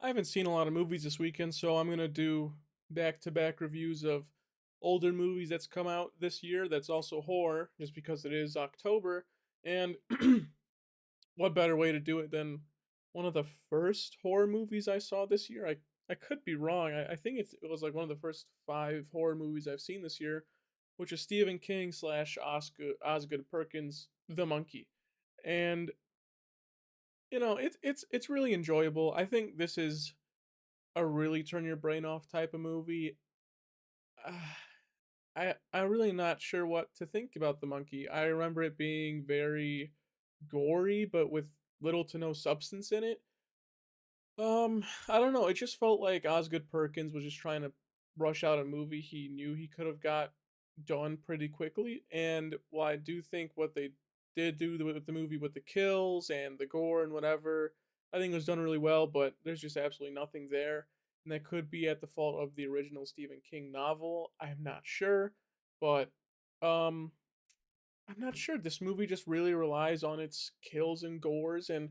I haven't seen a lot of movies this weekend, so I'm gonna do back-to-back reviews of older movies that's come out this year that's also horror, just because it is October. And what better way to do it than one of the first horror movies I saw this year? I could be wrong. I think it was like one of the first five horror movies I've seen this year, which is Stephen King slash Osgood Perkins' The Monkey. And it's really enjoyable. I think this is a really turn your brain off type of movie. Uh, I'm really not sure what to think about The Monkey. I remember it being very gory, but with little to no substance in it. I don't know. It just felt like Osgood Perkins was just trying to rush out a movie he knew he could have got done pretty quickly. And while I do think what they did do with the movie with the kills and the gore and whatever, I think it was done really well, but there's just absolutely nothing there. And that could be at the fault of the original Stephen King novel. I'm not sure, but um I'm not sure. This movie just really relies on its kills and gores and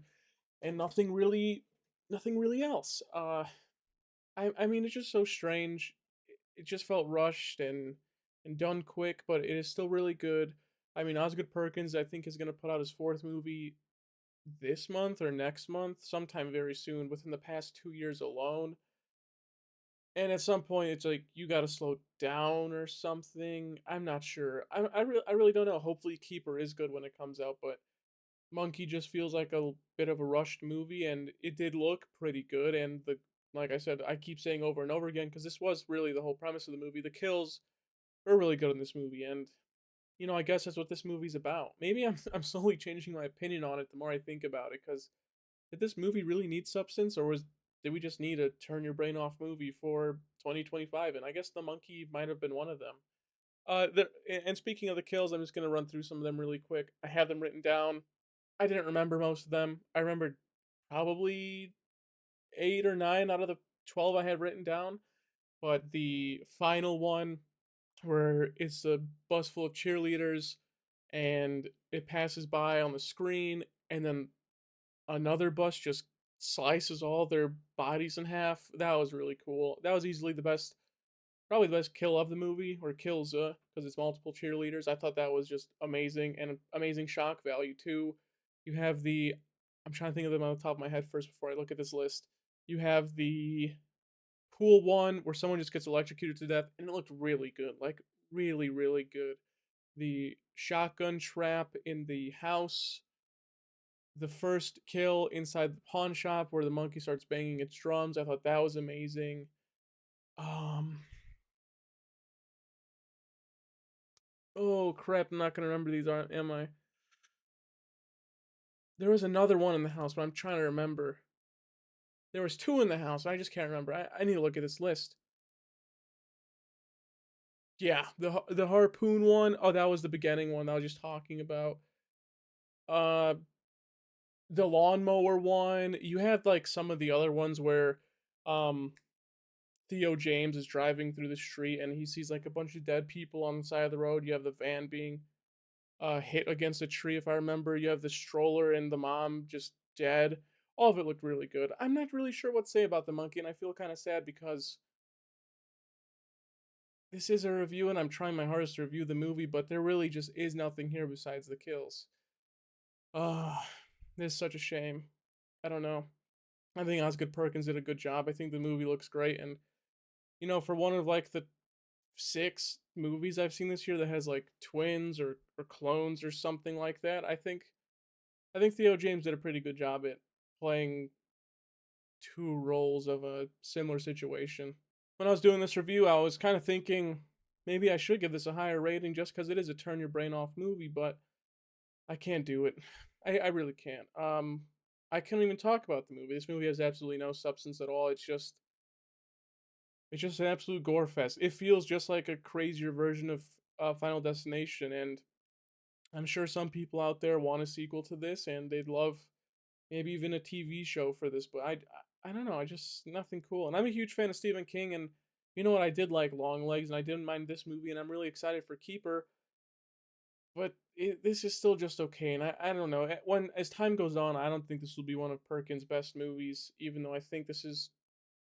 nothing really else. I mean it's just so strange. It just felt rushed and done quick, but it is still really good. I mean Osgood Perkins I think is going to put out his fourth movie this month or next month, sometime very soon within the past 2 years alone. And at some point it's like you got to slow down or something. I'm not sure. I really don't know. Hopefully Keeper is good when it comes out, but Monkey just feels like a bit of a rushed movie, and it did look pretty good. And like I said, I keep saying over and over again because this was really the whole premise of the movie. The kills are really good in this movie, and I guess that's what this movie's about. Maybe I'm slowly changing my opinion on it the more I think about it. Because did this movie really need substance, or was did we just need a turn your brain off movie for 2025? And I guess The Monkey might have been one of them. And speaking of the kills, I'm just gonna run through some of them really quick. I have them written down. I didn't remember most of them. I remembered probably 8 or 9 out of the 12 I had written down, but the final one where it's a bus full of cheerleaders and it passes by on the screen and then another bus just slices all their bodies in half. That was really cool. That was easily the best, probably the best kill of the movie, or kills, because it's multiple cheerleaders. I thought that was just amazing and amazing shock value too. You have the, I'm trying to think of them on the top of my head first before I look at this list. You have the pool one where someone just gets electrocuted to death, and it looked really good, like really, really good. The shotgun trap in the house, the first kill inside the pawn shop where the monkey starts banging its drums. I thought that was amazing. Um, oh crap, I'm not gonna remember these, aren't am I? There was another one in the house, but I'm trying to remember. There was two in the house. I just can't remember. I need to look at this list. Yeah, the harpoon one. Oh, that was the beginning one that I was just talking about. Uh, the lawnmower one. You had like some of the other ones where, um, Theo James is driving through the street and he sees like a bunch of dead people on the side of the road. You have the van being hit against a tree, if I remember. You have the stroller and the mom just dead. All of it looked really good. I'm not really sure what to say about the monkey, and I feel kind of sad because this is a review, and I'm trying my hardest to review the movie, but there really just is nothing here besides the kills. Ah, this is such a shame. I don't know. I think Osgood Perkins did a good job. I think the movie looks great, and for one of like the 6 movies I've seen this year that has like twins or clones or something like that, I think Theo James did a pretty good job at playing 2 roles of a similar situation. When I was doing this review, I was kind of thinking maybe I should give this a higher rating just because it is a turn your brain off movie, but I can't do it. I really can't. I can't even talk about the movie. This movie has absolutely no substance at all. It's just an absolute gore fest. It feels just like a crazier version of Final Destination, and I'm sure some people out there want a sequel to this, and they'd love maybe even a TV show for this. But I don't know. I just nothing cool. And I'm a huge fan of Stephen King, and you know what? I did like Long Legs, and I didn't mind this movie, and I'm really excited for Keeper. But this is still just okay, and I don't know. When as time goes on, I don't think this will be one of Perkins' best movies, even though I think this is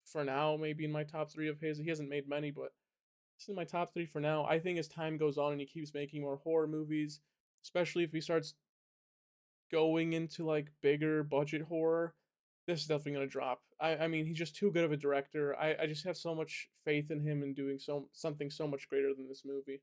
for now, maybe in my top 3 of his. He hasn't made many, but this is my top 3 for now. I think as time goes on and he keeps making more horror movies, especially if he starts going into, like, bigger budget horror, this is definitely gonna drop. I mean, he's just too good of a director. I just have so much faith in him in doing something so much greater than this movie.